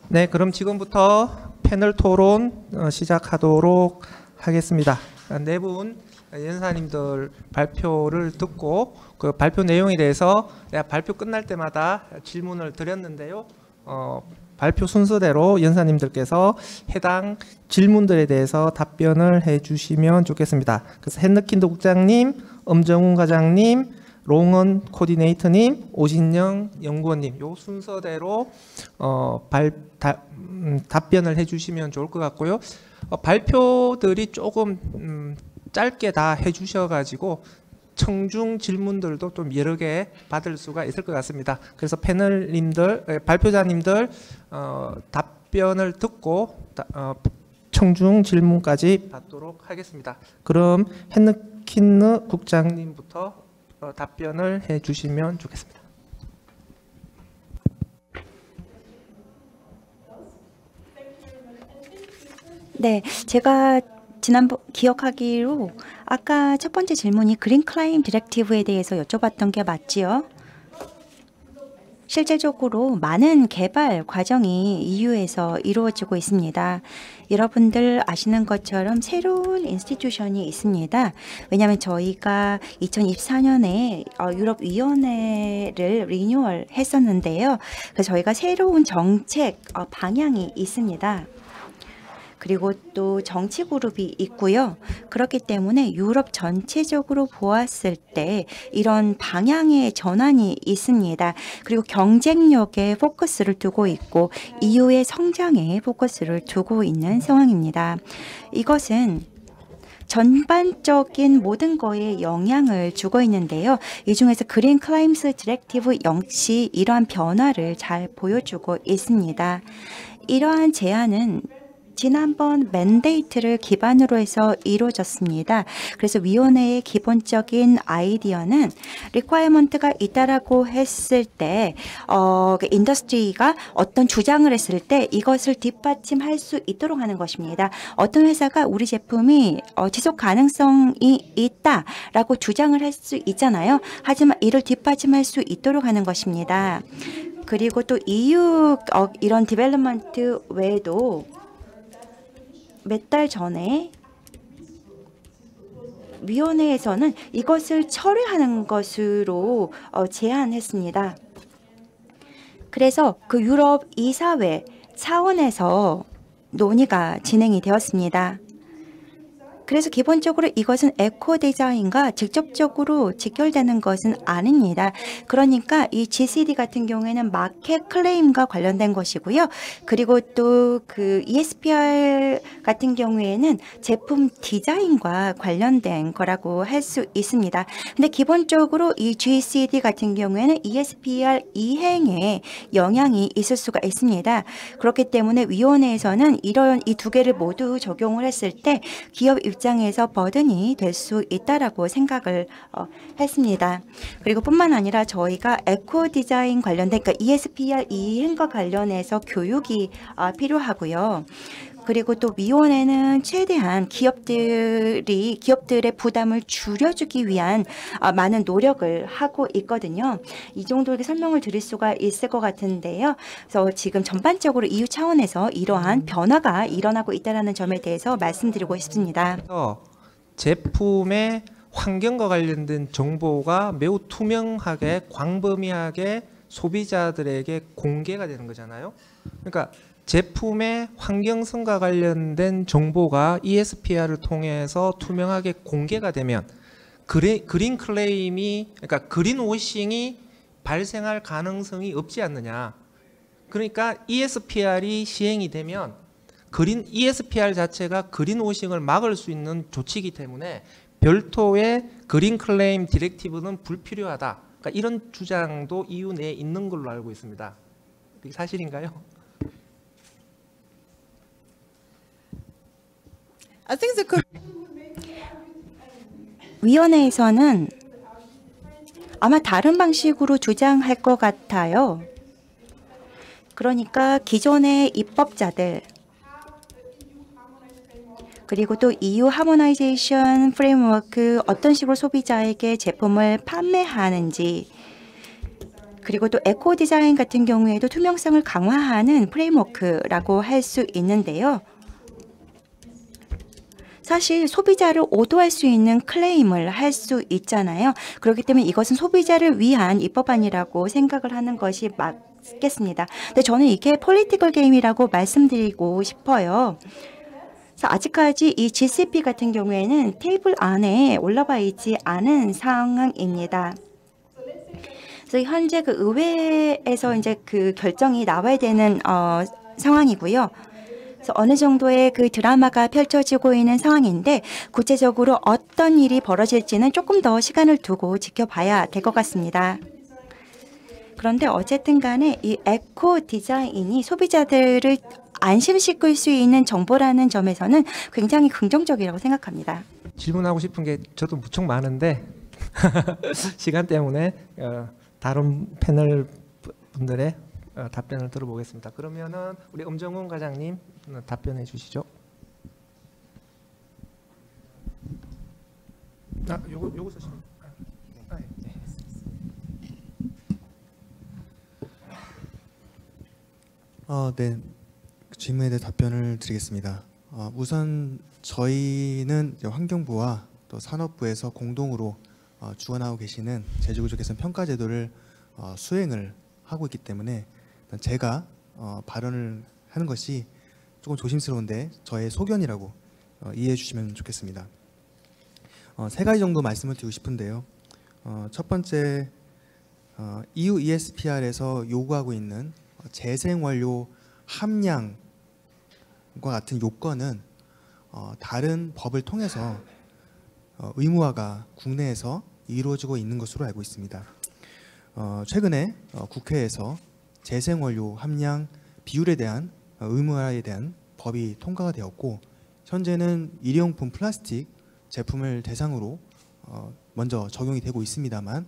네, 그럼 지금부터 패널 토론 시작하도록 하겠습니다. 네 분 연사님들 발표를 듣고 그 발표 내용에 대해서 내가 발표 끝날 때마다 질문을 드렸는데요. 발표 순서대로 연사님들께서 해당 질문들에 대해서 답변을 해주시면 좋겠습니다. 그래서 헨느킨드 국장님, 엄정훈 과장님, 롱언 코디네이터님, 오신영 연구원님 요 순서대로 답변을 해주시면 좋을 것 같고요. 발표들이 조금 짧게 다 해주셔가지고 청중 질문들도 좀 여러 개 받을 수가 있을 것 같습니다. 그래서 패널님들, 발표자님들 답변을 듣고 청중 질문까지 받도록 하겠습니다. 그럼 헨느킨드 국장님부터 답변을 해주시면 좋겠습니다. 네, 제가 지난번 기억하기로 아까 첫 번째 질문이 그린 클라임 디렉티브에 대해서 여쭤봤던 게 맞지요? 실제적으로 많은 개발 과정이 EU에서 이루어지고 있습니다. 여러분들 아시는 것처럼 새로운 인스티튜션이 있습니다. 왜냐하면 저희가 2024년에 유럽위원회를 리뉴얼 했었는데요. 그래서 저희가 새로운 정책 방향이 있습니다. 그리고 또 정치 그룹이 있고요. 그렇기 때문에 유럽 전체적으로 보았을 때 이런 방향의 전환이 있습니다. 그리고 경쟁력에 포커스를 두고 있고 EU의 성장에 포커스를 두고 있는 상황입니다. 이것은 전반적인 모든 거에 영향을 주고 있는데요. 이 중에서 그린 클라임스 디렉티브 역시 이러한 변화를 잘 보여주고 있습니다. 이러한 제안은 지난번 맨데이트를 기반으로 해서 이루어졌습니다. 그래서 위원회의 기본적인 아이디어는 리ኳ어먼트가 있다라고 했을 때 인더스트리가 어떤 주장을 했을 때 이것을 뒷받침할 수 있도록 하는 것입니다. 어떤 회사가 우리 제품이 지속 가능성이 있다라고 주장을 할 수 있잖아요. 하지만 이를 뒷받침할 수 있도록 하는 것입니다. 그리고 또 EU 이런 디벨롭먼트 외에도 몇 달 전에 위원회에서는 이것을 철회하는 것으로 제안했습니다. 그래서 그 유럽 이사회 차원에서 논의가 진행이 되었습니다. 그래서 기본적으로 이것은 에코 디자인과 직접적으로 직결되는 것은 아닙니다. 그러니까 이 GCD 같은 경우에는 마켓 클레임과 관련된 것이고요. 그리고 또 그 ESPR 같은 경우에는 제품 디자인과 관련된 거라고 할 수 있습니다. 근데 기본적으로 이 GCD 같은 경우에는 ESPR 이행에 영향이 있을 수가 있습니다. 그렇기 때문에 위원회에서는 이런 이 두 개를 모두 적용을 했을 때 기업 입장에서 버든이 될 수 있다라고 생각을 했습니다. 그리고 뿐만 아니라 저희가 에코 디자인 관련된 그러니까 ESPR 이행과 관련해서 교육이 필요하고요. 그리고 또 위원회는 최대한 기업들의 부담을 줄여주기 위한 많은 노력을 하고 있거든요. 이 정도 이렇게 설명을 드릴 수가 있을 것 같은데요. 그래서 지금 전반적으로 EU 차원에서 이러한 변화가 일어나고 있다는 점에 대해서 말씀드리고 싶습니다. 제품의 환경과 관련된 정보가 매우 투명하게 광범위하게 소비자들에게 공개가 되는 거잖아요. 그러니까 제품의 환경성과 관련된 정보가 ESPR을 통해서 투명하게 공개가 되면 그린 클레임이 그러니까 그린 워싱이 발생할 가능성이 없지 않느냐. 그러니까 ESPR이 시행이 되면 ESPR 자체가 그린 워싱을 막을 수 있는 조치이기 때문에 별도의 그린 클레임 디렉티브는 불필요하다. 그러니까 이런 주장도 EU 내에 있는 걸로 알고 있습니다. 이게 사실인가요? 위원회에서는 아마 다른 방식으로 주장할 것 같아요. 그러니까 기존의 입법자들 그리고 또 EU 하모나이제이션 프레임워크 어떤 식으로 소비자에게 제품을 판매하는지 그리고 또 에코 디자인 같은 경우에도 투명성을 강화하는 프레임워크라고 할 수 있는데요. 사실 소비자를 오도할 수 있는 클레임을 할 수 있잖아요. 그렇기 때문에 이것은 소비자를 위한 입법안이라고 생각을 하는 것이 맞겠습니다. 근데 저는 이게 폴리티컬 게임이라고 말씀드리고 싶어요. 그래서 아직까지 이 GCP 같은 경우에는 테이블 안에 올라와 있지 않은 상황입니다. 그래서 현재 그 의회에서 이제 그 결정이 나와야 되는 상황이고요. 그래서 어느 정도의 그 드라마가 펼쳐지고 있는 상황인데 구체적으로 어떤 일이 벌어질지는 조금 더 시간을 두고 지켜봐야 될 것 같습니다. 그런데 어쨌든 간에 이 에코 디자인이 소비자들을 안심시킬 수 있는 정보라는 점에서는 굉장히 긍정적이라고 생각합니다. 질문하고 싶은 게 저도 무척 많은데 시간 때문에 다른 패널 분들의 답변을 들어보겠습니다. 그러면은 우리 엄정훈 과장님 답변해 주시죠. 요거 쓰시면. 네. 네. 질문에 대해 답변을 드리겠습니다. 우선 저희는 이제 환경부와 또 산업부에서 공동으로 주관하고 계시는 제주구조 개선 평가 제도를 수행을 하고 있기 때문에 제가 발언을 하는 것이 조금 조심스러운데 저의 소견이라고 이해해 주시면 좋겠습니다. 세 가지 정도 말씀을 드리고 싶은데요. 첫 번째, EU ESPR에서 요구하고 있는 재생원료 함량과 같은 요건은 다른 법을 통해서 의무화가 국내에서 이루어지고 있는 것으로 알고 있습니다. 최근에 국회에서 재생원료 함량 비율에 대한 의무화에 대한 법이 통과가 되었고 현재는 일회용품 플라스틱 제품을 대상으로 먼저 적용이 되고 있습니다만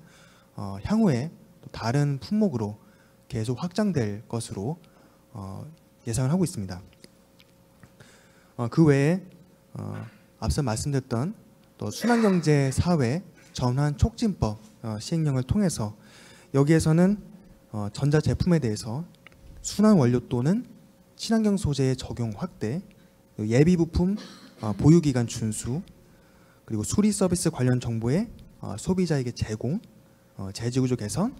향후에 또 다른 품목으로 계속 확장될 것으로 예상을 하고 있습니다. 그 외에 앞서 말씀드렸던 또 순환경제 사회 전환 촉진법 시행령을 통해서 여기에서는 전자제품에 대해서 순환원료 또는 친환경 소재의 적용 확대, 예비부품 보유기간 준수, 그리고 수리 서비스 관련 정보의 소비자에게 제공, 제지구조 개선,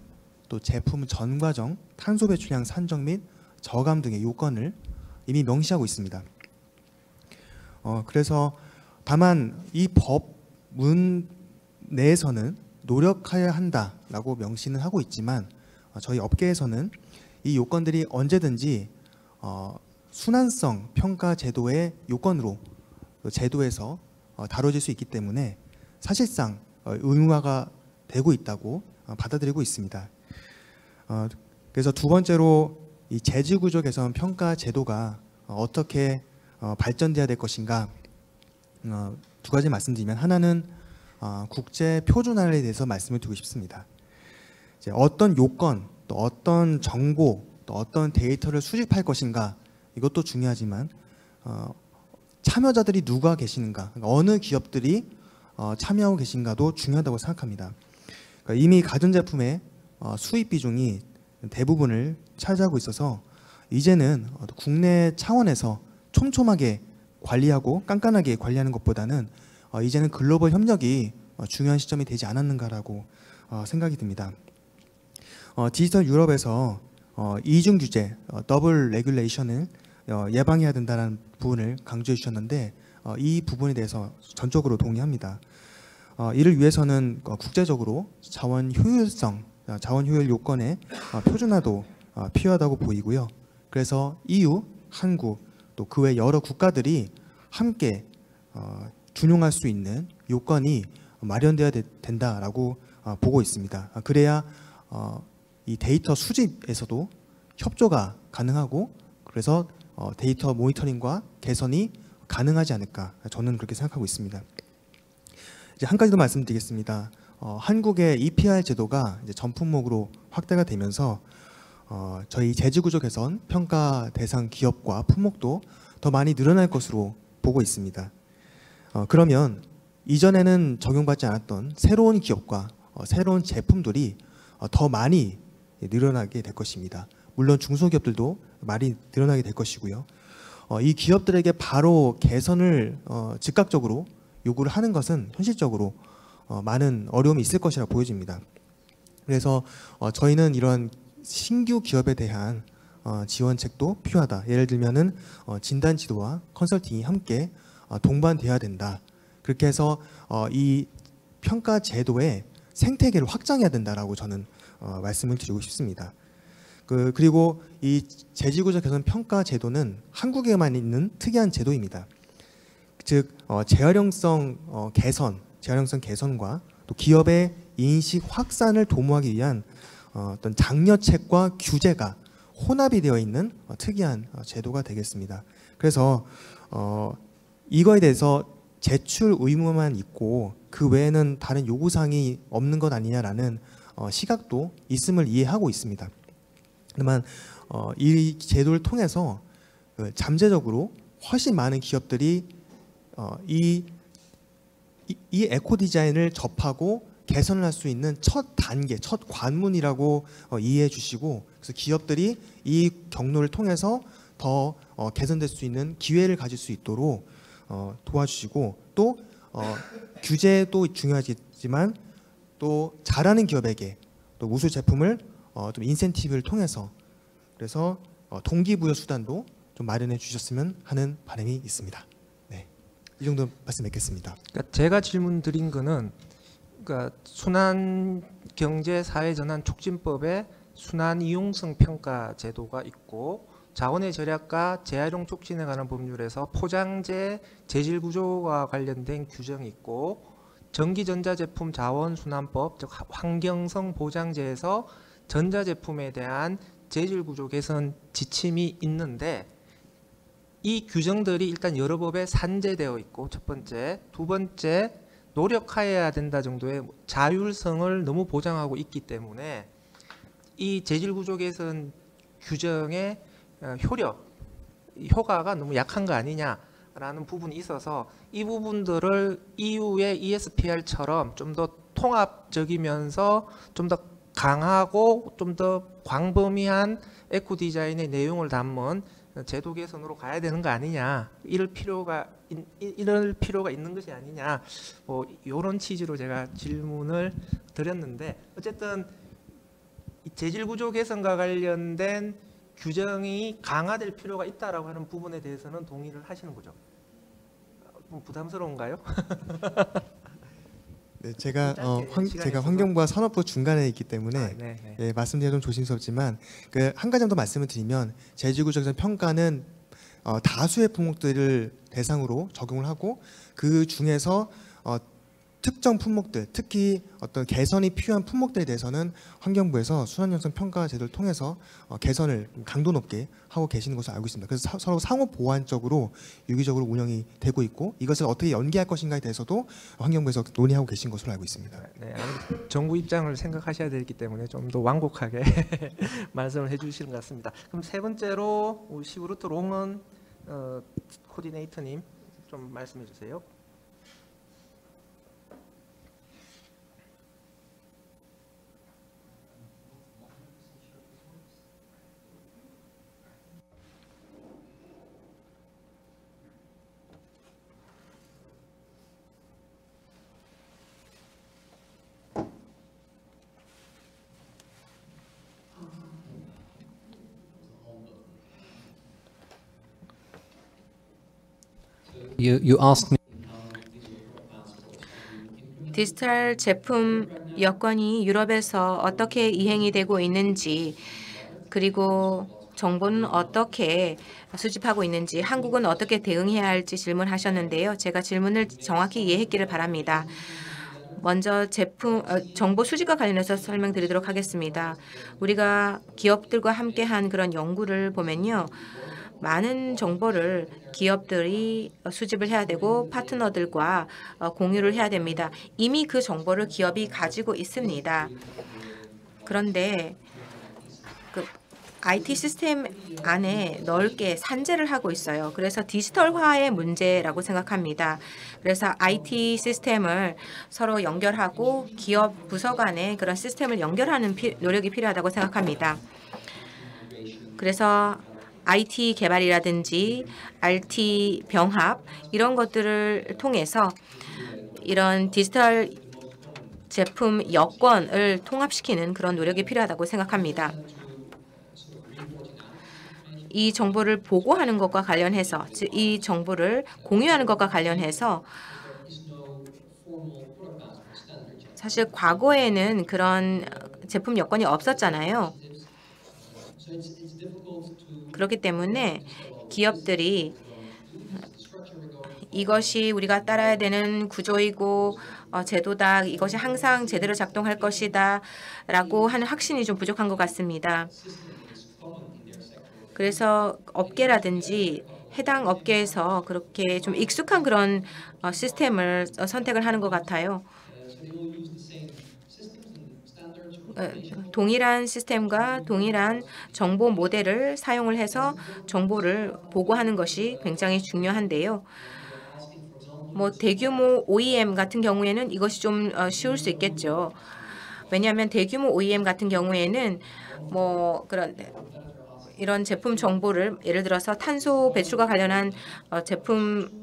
또 제품 전과정 탄소 배출량 산정 및 저감 등의 요건을 이미 명시하고 있습니다. 그래서 다만 이 법문 내에서는 노력해야 한다라고 명시는 하고 있지만 저희 업계에서는 이 요건들이 언제든지 순환성 평가 제도의 요건으로 제도에서 다뤄질 수 있기 때문에 사실상 의무화가 되고 있다고 받아들이고 있습니다. 그래서 두 번째로 이 제지구조 개선 평가 제도가 어떻게 발전돼야 될 것인가, 두 가지 말씀드리면 하나는 국제 표준화에 대해서 말씀을 드리고 싶습니다. 이제 어떤 요건, 또 어떤 정보, 또 어떤 데이터를 수집할 것인가 이것도 중요하지만 참여자들이 누가 계시는가, 그러니까 어느 기업들이 참여하고 계신가도 중요하다고 생각합니다. 그러니까 이미 가전제품의 수입 비중이 대부분을 차지하고 있어서 이제는 국내 차원에서 촘촘하게 관리하고 깐깐하게 관리하는 것보다는 이제는 글로벌 협력이 중요한 시점이 되지 않았는가라고 생각이 듭니다. 디지털 유럽에서 이중 규제, 더블 레귤레이션을 예방해야 된다는 부분을 강조해 주셨는데 이 부분에 대해서 전적으로 동의합니다. 이를 위해서는 국제적으로 자원 효율성, 자원 효율 요건의 표준화도 필요하다고 보이고요. 그래서 EU, 한국, 또 그 외 여러 국가들이 함께 준용할 수 있는 요건이 마련돼야 된다라고 보고 있습니다. 그래야 이 데이터 수집에서도 협조가 가능하고 그래서 데이터 모니터링과 개선이 가능하지 않을까, 저는 그렇게 생각하고 있습니다. 이제 한 가지 더 말씀드리겠습니다. 한국의 EPR 제도가 이제 전 품목으로 확대가 되면서 저희 제지구조 개선 평가 대상 기업과 품목도 더 많이 늘어날 것으로 보고 있습니다. 그러면 이전에는 적용받지 않았던 새로운 기업과 새로운 제품들이 더 많이 늘어나게 될 것입니다. 물론 중소기업들도 많이 늘어나게 될 것이고요. 이 기업들에게 바로 개선을 즉각적으로 요구를 하는 것은 현실적으로 많은 어려움이 있을 것이라 보여집니다. 그래서 저희는 이런 신규 기업에 대한 지원책도 필요하다. 예를 들면은 진단 지도와 컨설팅이 함께 동반돼야 된다. 그렇게 해서 이 평가 제도의 생태계를 확장해야 된다라고 저는 말씀을 드리고 싶습니다. 그리고 이 재지구조 개선 평가 제도는 한국에만 있는 특이한 제도입니다. 즉 재활용성 개선과 또 기업의 인식 확산을 도모하기 위한 어떤 장려책과 규제가 혼합이 되어 있는 특이한 제도가 되겠습니다. 그래서 이거에 대해서 제출 의무만 있고 그 외에는 다른 요구사항이 없는 것 아니냐라는 시각도 있음을 이해하고 있습니다. 다만 이 제도를 통해서 잠재적으로 훨씬 많은 기업들이 이 에코 디자인을 접하고 개선을 할 수 있는 첫 단계, 첫 관문이라고 이해해 주시고, 그래서 기업들이 이 경로를 통해서 더 개선될 수 있는 기회를 가질 수 있도록 도와주시고, 또 규제도 중요하지만 또 잘하는 기업에게 또 우수 제품을 좀 인센티브를 통해서 그래서 동기부여 수단도 좀 마련해 주셨으면 하는 바람이 있습니다. 네, 이 정도 말씀 뵙겠습니다. 그러니까 제가 질문 드린 거는 그러니까 순환 경제 사회 전환 촉진법에 순환 이용성 평가 제도가 있고 자원의 절약과 재활용 촉진에 관한 법률에서 포장재 재질 구조와 관련된 규정이 있고 전기전자제품 자원순환법 즉 환경성 보장제에서 전자제품에 대한 재질 구조 개선 지침이 있는데 이 규정들이 일단 여러 법에 산재되어 있고 첫 번째, 두 번째 노력하여야 된다 정도의 자율성을 너무 보장하고 있기 때문에 이 재질 구조 개선 규정의 효과가 너무 약한 거 아니냐라는 부분이 있어서 이 부분들을 EU의 ESPR처럼 좀 더 통합적이면서 좀 더 강하고 좀 더 광범위한 에코 디자인의 내용을 담은 제도 개선으로 가야 되는 거 아니냐, 이럴 필요가 있는 것이 아니냐, 뭐 이런 취지로 제가 질문을 드렸는데 어쨌든 재질 구조 개선과 관련된 규정이 강화될 필요가 있다라고 하는 부분에 대해서는 동의를 하시는 거죠? 좀 부담스러운가요? 네, 제가 시간이 환경부와 산업부 중간에 있기 때문에 네. 예, 말씀드리기 좀 조심스럽지만 한 가지 정도 말씀을 드리면 재질구조 개선 평가는 다수의 품목들을 대상으로 적용을 하고 그 중에서 특정 품목들, 특히 어떤 개선이 필요한 품목들에 대해서는 환경부에서 순환형성 평가 제도를 통해서 개선을 강도 높게 하고 계시는 것으로 알고 있습니다. 그래서 서로 상호 보완적으로 유기적으로 운영이 되고 있고 이것을 어떻게 연계할 것인가에 대해서도 환경부에서 논의하고 계신 것으로 알고 있습니다. 네, 아무래도 정부 입장을 생각하셔야 되기 때문에 좀 더 완곡하게 말씀을 해주시는 것 같습니다. 그럼 세 번째로 우리 시브루트 롱은 코디네이터님 좀 말씀해 주세요. You asked me. 디지털 제품 여건이 유럽에서 어떻게 이행이 되고 있는지, 그리고 정부는 어떻게 수집하고 있는지, 한국은 어떻게 대응해야 할지 질문하셨는데요. 제가 질문을 정확히 이해했기를 바랍니다. 먼저 정보 수집과 관련해서 설명드리도록 하겠습니다. 우리가 기업들과 함께한 그런 연구를 보면요. 많은 정보를 기업들이 수집을 해야 되고 파트너들과 공유를 해야 됩니다. 이미 그 정보를 기업이 가지고 있습니다. 그런데 IT 시스템 안에 넓게 산재를 하고 있어요. 그래서 디지털화의 문제라고 생각합니다. 그래서 IT 시스템을 서로 연결하고 기업 부서 간의 그런 시스템을 연결하는 노력이 필요하다고 생각합니다. 그래서 IT 개발이라든지 RT 병합 이런 것들을 통해서 이런 디지털 제품 여건을 통합시키는 그런 노력이 필요하다고 생각합니다. 이 정보를 보고하는 것과 관련해서, 즉 이 정보를 공유하는 것과 관련해서 사실 과거에는 그런 제품 여건이 없었잖아요. 그렇기 때문에 기업들이 이것이 우리가 따라야 되는 구조이고 제도다, 이것이 항상 제대로 작동할 것이다 라고 하는 확신이 좀 부족한 것 같습니다. 그래서 업계라든지 해당 업계에서 그렇게 좀 익숙한 그런 시스템을 선택을 하는 것 같아요. 동일한 시스템과 동일한 정보 모델을 사용을 해서 정보를 보고하는 것이 굉장히 중요한데요. 뭐 대규모 OEM 같은 경우에는 이것이 좀 쉬울 수 있겠죠. 왜냐하면 대규모 OEM 같은 경우에는 뭐 그런 이런 제품 정보를 예를 들어서 탄소 배출과 관련한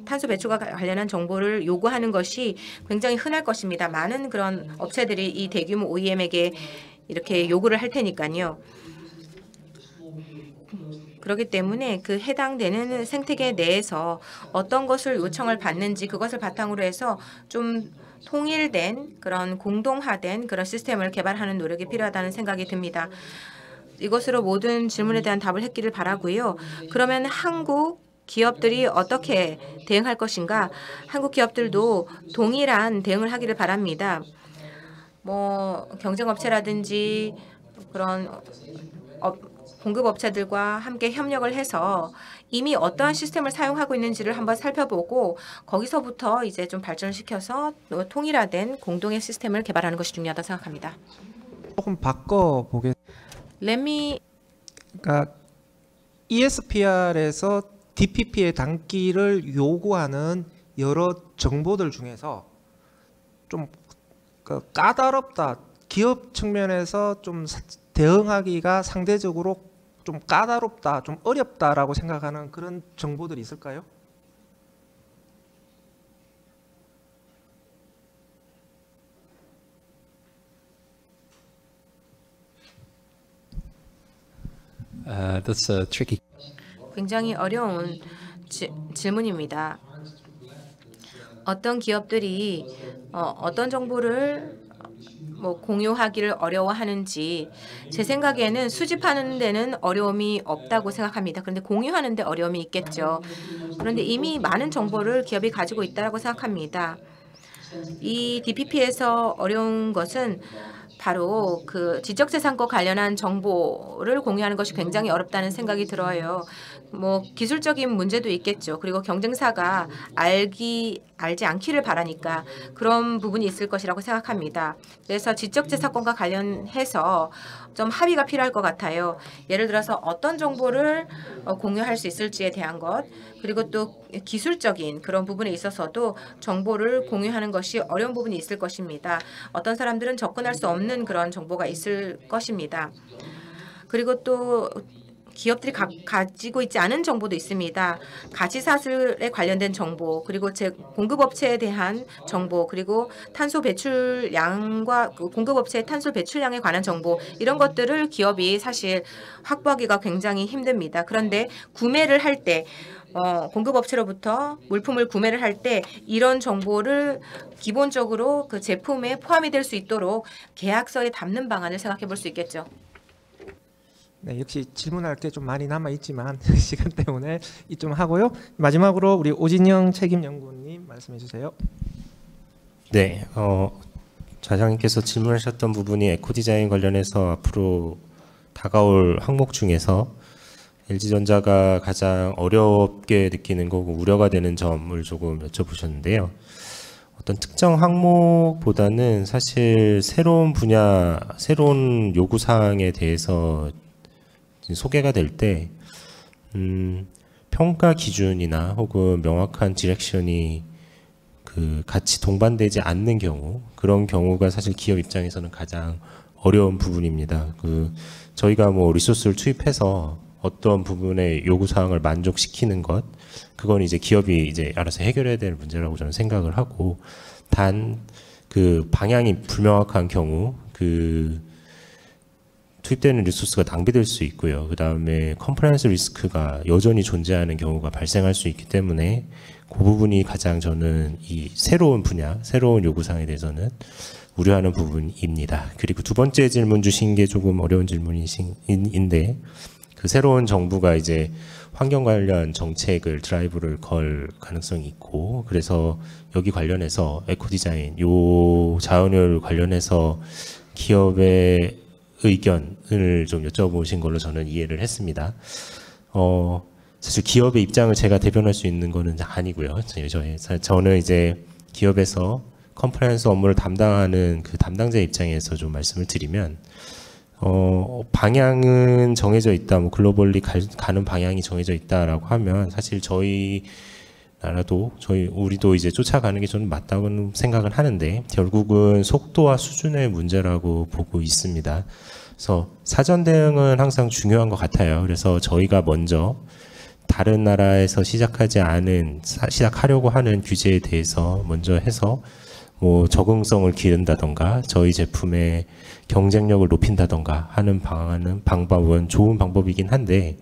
탄소 배출과 관련한 정보를 요구하는 것이 굉장히 흔할 것입니다. 많은 그런 업체들이 이 대규모 OEM에게 이렇게 요구를 할 테니까요. 그렇기 때문에 그 해당되는 생태계 내에서 어떤 것을 요청을 받는지 그것을 바탕으로 해서 좀 통일된 그런 공동화된 그런 시스템을 개발하는 노력이 필요하다는 생각이 듭니다. 이것으로 모든 질문에 대한 답을 했기를 바라고요. 그러면 한국 기업들이 어떻게 대응할 것인가? 한국 기업들도 동일한 대응을 하기를 바랍니다. 뭐 경쟁업체라든지 그런 공급업체들과 함께 협력을 해서 이미 어떠한 시스템을 사용하고 있는지를 한번 살펴보고 거기서부터 이제 좀 발전을 시켜서 통일화된 공동의 시스템을 개발하는 것이 중요하다고 생각합니다. 조금 바꿔보겠습니다. 그러니까 ESPR에서 DPP의 단기를 요구하는 여러 정보들 중에서 좀 까다롭다, 기업 측면에서 좀 대응하기가 상대적으로 좀 까다롭다, 좀 어렵다라고 생각하는 그런 정보들이 있을까요? That's a tricky. 굉장히 어려운 질문입니다. 어떤 기업들이 어떤 정보를 공유하기를 어려워하는지 제 생각에는 수집하는 데는 어려움이 없다고 생각합니다. 그런데 공유하는 데 어려움이 있겠죠. 그런데 이미 많은 정보를 기업이 가지고 있다고 생각합니다. 이 DPP에서 어려운 것은 바로 그 지적재산권 관련한 정보를 공유하는 것이 굉장히 어렵다는 생각이 들어요. 뭐 기술적인 문제도 있겠죠. 그리고 경쟁사가 알지 않기를 바라니까 그런 부분이 있을 것이라고 생각합니다. 그래서 지적재산권과 관련해서 좀 합의가 필요할 것 같아요. 예를 들어서 어떤 정보를 공유할 수 있을지에 대한 것, 그리고 또 기술적인 그런 부분에 있어서도 정보를 공유하는 것이 어려운 부분이 있을 것입니다. 어떤 사람들은 접근할 수 없는 그런 정보가 있을 것입니다. 그리고 또 기업들이 가지고 있지 않은 정보도 있습니다. 가치사슬에 관련된 정보, 그리고 공급업체에 대한 정보, 그리고 탄소 배출량과 공급업체의 탄소 배출량에 관한 정보, 이런 것들을 기업이 사실 확보하기가 굉장히 힘듭니다. 그런데 구매를 할 때 공급업체로부터 물품을 구매를 할 때 이런 정보를 기본적으로 그 제품에 포함이 될 수 있도록 계약서에 담는 방안을 생각해 볼 수 있겠죠. 네, 역시 질문할 게 좀 많이 남아 있지만 시간 때문에 이쯤 하고요. 마지막으로 우리 오진영 책임연구원님 말씀해 주세요. 네, 좌장님께서 질문하셨던 부분이 에코디자인 관련해서 앞으로 다가올 항목 중에서 LG전자가 가장 어렵게 느끼는 거고 우려가 되는 점을 조금 여쭤보셨는데요. 어떤 특정 항목보다는 사실 새로운 분야, 새로운 요구사항에 대해서 소개가 될 때 평가 기준이나 혹은 명확한 디렉션이 같이 동반되지 않는 경우, 그런 경우가 사실 기업 입장에서는 가장 어려운 부분입니다. 저희가 뭐 리소스를 투입해서 어떤 부분의 요구 사항을 만족시키는 것, 그건 이제 기업이 이제 알아서 해결해야 될 문제라고 저는 생각을 하고, 단 방향이 불명확한 경우 투입되는 리소스가 낭비될 수 있고요. 그 다음에 컴플라이언스 리스크가 여전히 존재하는 경우가 발생할 수 있기 때문에 그 부분이 가장 저는 이 새로운 분야, 새로운 요구사항에 대해서는 우려하는 부분입니다. 그리고 두 번째 질문 주신 게 조금 어려운 질문인데, 새로운 정부가 이제 환경 관련 정책을 드라이브를 걸 가능성이 있고, 그래서 여기 관련해서 에코 디자인, 요 자원을 관련해서 기업의 의견을 좀 여쭤보신 걸로 저는 이해를 했습니다. 사실 기업의 입장을 제가 대변할 수 있는 거는 아니고요. 저는 이제 기업에서 컴플라이언스 업무를 담당하는 담당자 입장에서 좀 말씀을 드리면, 방향은 정해져 있다, 뭐 글로벌리 가는 방향이 정해져 있다라고 하면 사실 저희 나라도 우리도 이제 쫓아가는 게 저는 맞다고 생각을 하는데, 결국은 속도와 수준의 문제라고 보고 있습니다. 그래서 사전 대응은 항상 중요한 것 같아요. 그래서 저희가 먼저 다른 나라에서 시작하려고 하는 규제에 대해서 먼저 해서 뭐 적응성을 기른다던가 저희 제품의 경쟁력을 높인다던가 하는 방법은 좋은 방법이긴 한데,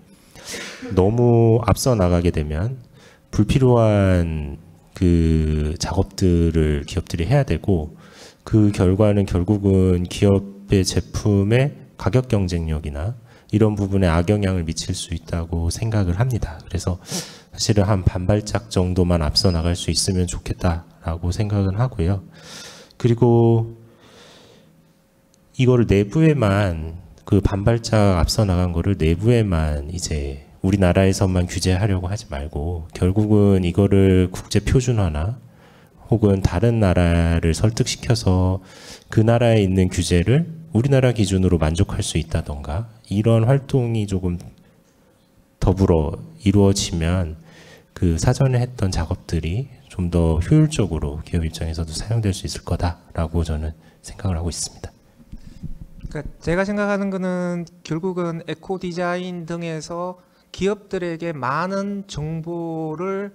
너무 앞서 나가게 되면 불필요한 작업들을 기업들이 해야 되고, 그 결과는 결국은 기업의 제품의 가격 경쟁력이나 이런 부분에 악영향을 미칠 수 있다고 생각을 합니다. 그래서 사실은 한 반발짝 정도만 앞서 나갈 수 있으면 좋겠다라고 생각은 하고요. 그리고 이거를 내부에만, 반발짝 앞서 나간 거를 내부에만 이제 우리나라에서만 규제하려고 하지 말고, 결국은 이거를 국제 표준화나 혹은 다른 나라를 설득시켜서 그 나라에 있는 규제를 우리나라 기준으로 만족할 수 있다던가, 이런 활동이 조금 더불어 이루어지면 사전에 했던 작업들이 좀 더 효율적으로 기업 입장에서도 사용될 수 있을 거다라고 저는 생각을 하고 있습니다. 그러니까 제가 생각하는 거는 결국은 에코 디자인 등에서 기업들에게 많은 정보를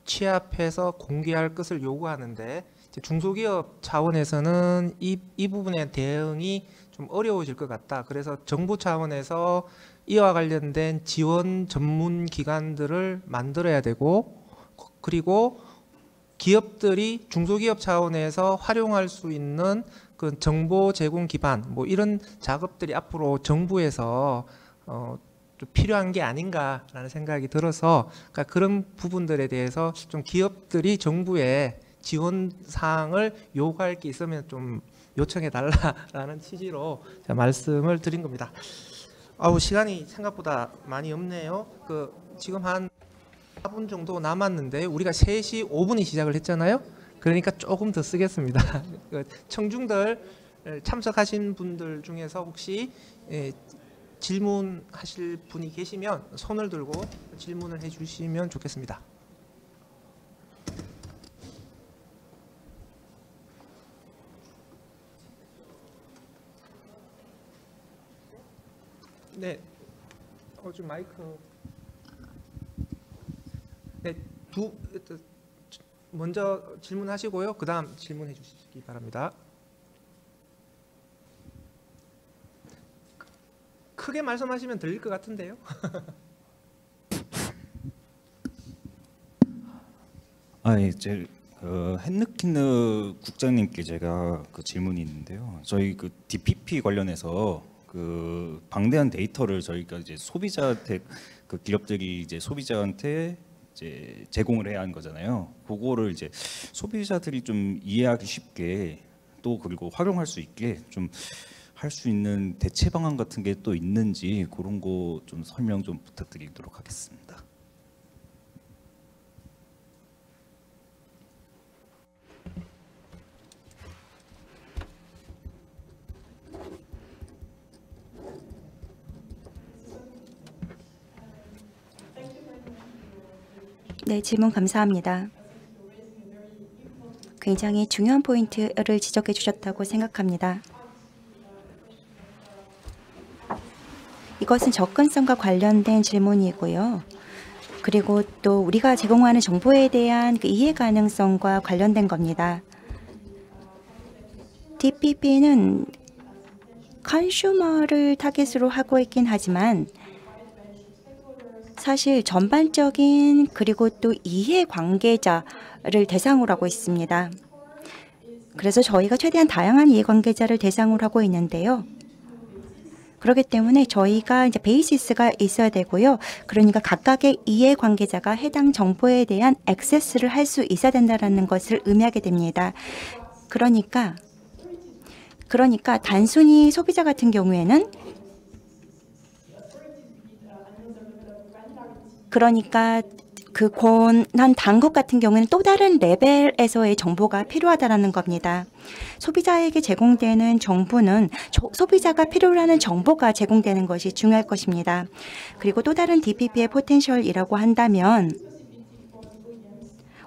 취합해서 공개할 것을 요구하는데, 중소기업 차원에서는 이 부분의 대응이 좀 어려워질 것 같다. 그래서 정부 차원에서 이와 관련된 지원 전문 기관들을 만들어야 되고, 그리고 기업들이 중소기업 차원에서 활용할 수 있는 정보 제공 기반, 뭐 이런 작업들이 앞으로 정부에서 좀 필요한 게 아닌가라는 생각이 들어서, 그러니까 그런 부분들에 대해서 좀 기업들이 정부에 지원 사항을 요구할 게 있으면 좀 요청해 달라라는 취지로 제가 말씀을 드린 겁니다. 시간이 생각보다 많이 없네요. 지금 한 4분 정도 남았는데 우리가 3시 5분이 시작을 했잖아요. 그러니까 조금 더 쓰겠습니다. 청중들 참석하신 분들 중에서 혹시 질문하실 분이 계시면 손을 들고 질문을 해주시면 좋겠습니다. 네, 좀 마이크. 네, 먼저 질문하시고요. 그 다음 질문해 주시기 바랍니다. 크게 말씀하시면 들릴 것 같은데요. 제 헨느키느 국장님께 제가 질문이 있는데요. 저희 DPP 관련해서 방대한 데이터를 저희가 이제 소비자한테 기업들이 이제 소비자한테 이제 제공을 해야 하는 거잖아요. 그거를 이제 소비자들이 좀 이해하기 쉽게 또 그리고 활용할 수 있게 좀 할 수 있는 대체 방안 같은 게 또 있는지 그런 거 좀 설명 좀 부탁드리도록 하겠습니다. 네, 질문 감사합니다. 굉장히 중요한 포인트를 지적해 주셨다고 생각합니다. 이것은 접근성과 관련된 질문이고요. 그리고 또 우리가 제공하는 정보에 대한 그 이해 가능성과 관련된 겁니다. DPP는 컨슈머를 타깃으로 하고 있긴 하지만 사실 전반적인 그리고 또 이해 관계자를 대상으로 하고 있습니다. 그래서 저희가 최대한 다양한 이해 관계자를 대상으로 하고 있는데요. 그렇기 때문에 저희가 이제 베이시스가 있어야 되고요. 그러니까 각각의 이해 관계자가 해당 정보에 대한 액세스를 할 수 있어야 된다는 것을 의미하게 됩니다. 그러니까 단순히 소비자 같은 경우에는 그 권한 당국 같은 경우에는 또 다른 레벨에서의 정보가 필요하다는 겁니다. 소비자에게 제공되는 정보는 소비자가 필요로 하는 정보가 제공되는 것이 중요할 것입니다. 그리고 또 다른 DPP의 포텐셜이라고 한다면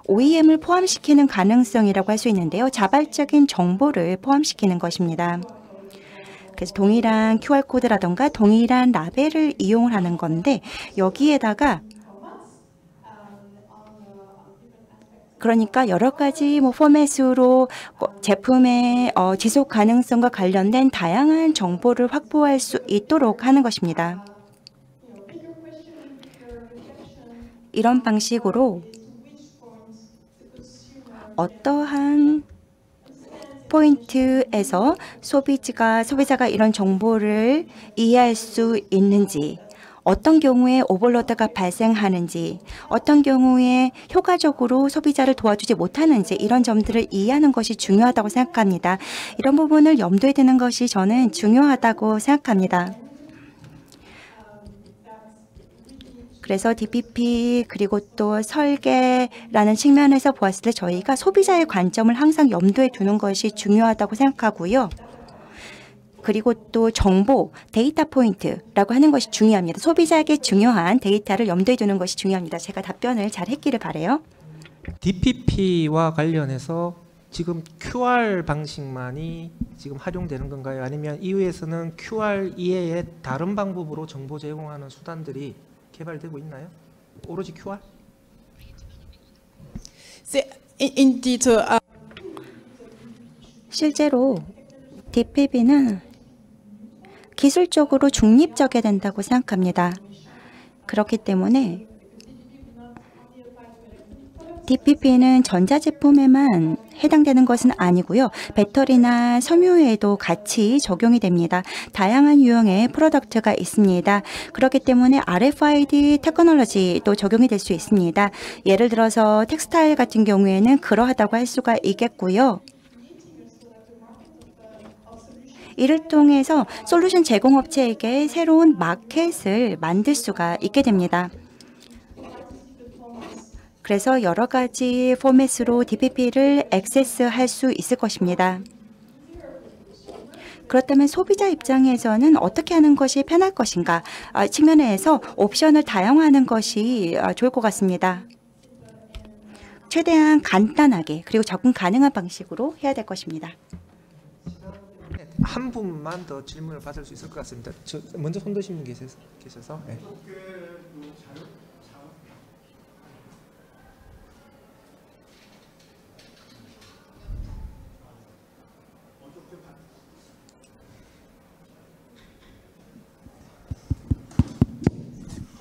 OEM을 포함시키는 가능성이라고 할 수 있는데요. 자발적인 정보를 포함시키는 것입니다. 그래서 동일한 QR코드라던가 동일한 라벨을 이용을 하는 건데 여기에다가 그러니까 여러 가지 포맷으로 제품의 지속 가능성과 관련된 다양한 정보를 확보할 수 있도록 하는 것입니다. 이런 방식으로 어떠한 포인트에서 소비자가 이런 정보를 이해할 수 있는지, 어떤 경우에 오버로드가 발생하는지, 어떤 경우에 효과적으로 소비자를 도와주지 못하는지 이런 점들을 이해하는 것이 중요하다고 생각합니다. 이런 부분을 염두에 두는 것이 저는 중요하다고 생각합니다. 그래서 DPP 그리고 또 설계라는 측면에서 보았을 때 저희가 소비자의 관점을 항상 염두에 두는 것이 중요하다고 생각하고요. 그리고 또 정보, 데이터 포인트라고 하는 것이 중요합니다. 소비자에게 중요한 데이터를 염두에 두는 것이 중요합니다. 제가 답변을 잘 했기를 바라요. DPP와 관련해서 지금 QR 방식만이 지금 활용되는 건가요? 아니면 이후에서는 QR 이외의 다른 방법으로 정보 제공하는 수단들이 개발되고 있나요? 오로지 QR? 실제로 DPP는 기술적으로 중립적이어야 된다고 생각합니다. 그렇기 때문에 DPP는 전자제품에만 해당되는 것은 아니고요. 배터리나 섬유에도 같이 적용이 됩니다. 다양한 유형의 프로덕트가 있습니다. 그렇기 때문에 RFID 테크놀로지도 적용이 될 수 있습니다. 예를 들어서 텍스타일 같은 경우에는 그러하다고 할 수가 있겠고요. 이를 통해서 솔루션 제공업체에게 새로운 마켓을 만들 수가 있게 됩니다. 그래서 여러 가지 포맷으로 DPP를 액세스할 수 있을 것입니다. 그렇다면 소비자 입장에서는 어떻게 하는 것이 편할 것인가 측면에서 옵션을 다양화하는 것이 좋을 것 같습니다. 최대한 간단하게 그리고 접근 가능한 방식으로 해야 될 것입니다. 한 분만 더 질문을 받을 수 있을 것 같습니다. 먼저 손 드신 분 계셔서. 네.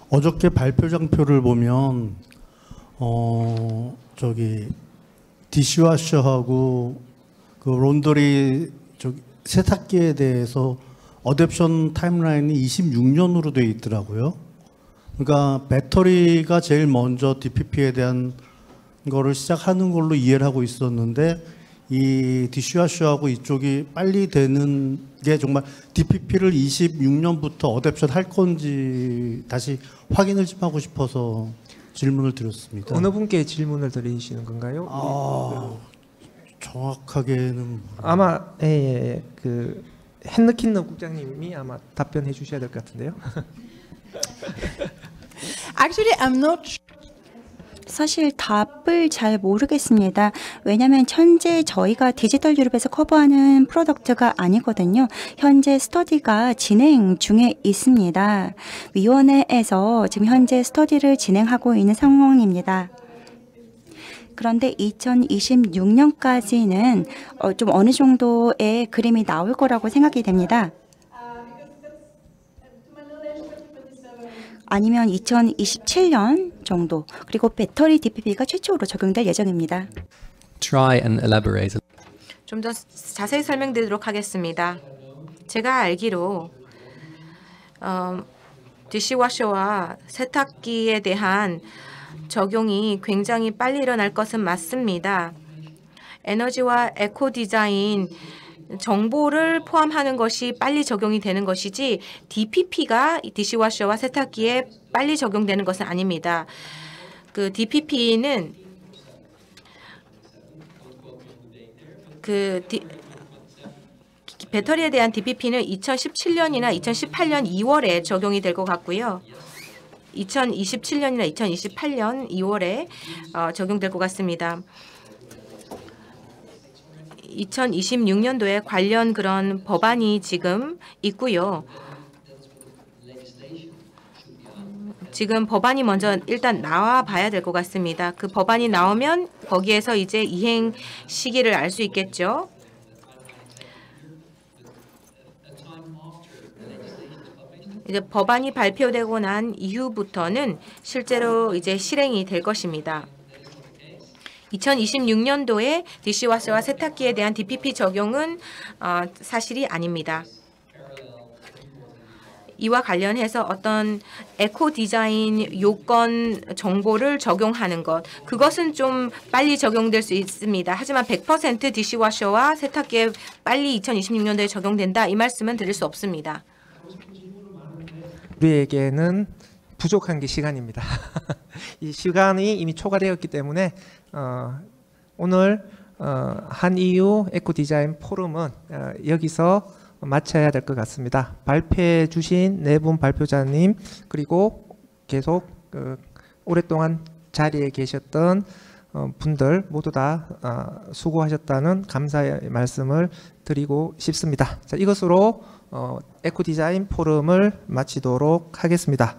어저께 발표 장표를 보면 디시와셔하고 그 론더리 세탁기에 대해서 어댑션 타임라인이 26년으로 되어 있더라고요. 그러니까 배터리가 제일 먼저 DPP에 대한 거를 시작하는 걸로 이해를 하고 있었는데 이 디시와셔하고 이쪽이 빨리 되는 게 정말 DPP를 26년부터 어댑션 할 건지 다시 확인을 좀 하고 싶어서 질문을 드렸습니다. 어느 분께 질문을 드리시는 건가요? 정확하게는 아마 그 헨느킨너 국장님이 아마 답변해 주셔야 될 것 같은데요. Actually, I'm not. 사실 답을 잘 모르겠습니다. 왜냐하면 현재 저희가 디지털 유럽에서 커버하는 프로덕트가 아니거든요. 현재 스터디가 진행 중에 있습니다. 위원회에서 지금 현재 스터디를 진행하고 있는 상황입니다. 그런데 2026년까지는 좀 어느 정도의 그림이 나올 거라고 생각이 됩니다. 아니면 2027년 정도. 그리고 배터리 DPP가 최초로 적용될 예정입니다. Try and elaborate. 좀 더 자세히 설명드리도록 하겠습니다. 제가 알기로 디시워셔와 세탁기에 대한 적용이 굉장히 빨리 일어날 것은 맞습니다. 에너지와 에코 디자인 정보를 포함하는 것이 빨리 적용이 되는 것이지 DPP가 디시워셔와 세탁기에 빨리 적용되는 것은 아닙니다. 그 DPP는 배터리에 대한 DPP는 2017년이나 2018년 2월에 적용이 될 것 같고요. 2027년이나 2028년 2월에 적용될 것 같습니다. 2026년도에 관련 그런 법안이 지금 있고요. 지금 법안이 먼저 일단 나와 봐야 될 것 같습니다. 그 법안이 나오면 거기에서 이제 이행 시기를 알 수 있겠죠. 이제 법안이 발표되고 난 이후부터는 실제로 이제 실행이 될 것입니다. 2026년도에 디시워셔와 세탁기에 대한 DPP 적용은 사실이 아닙니다. 이와 관련해서 어떤 에코 디자인 요건 정보를 적용하는 것, 그것은 좀 빨리 적용될 수 있습니다. 하지만 100% 디시워셔와 세탁기에 빨리 2026년도에 적용된다, 이 말씀은 드릴 수 없습니다. 우리에게는 부족한 게 시간입니다. 이 시간이 이미 초과되었기 때문에 오늘 한EU 에코 디자인 포럼은 여기서 마쳐야 될 것 같습니다. 발표해 주신 네 분 발표자님, 그리고 계속 오랫동안 자리에 계셨던 분들 모두 다 수고하셨다는 감사의 말씀을 드리고 싶습니다. 자, 이것으로 에코 디자인 포럼을 마치도록 하겠습니다.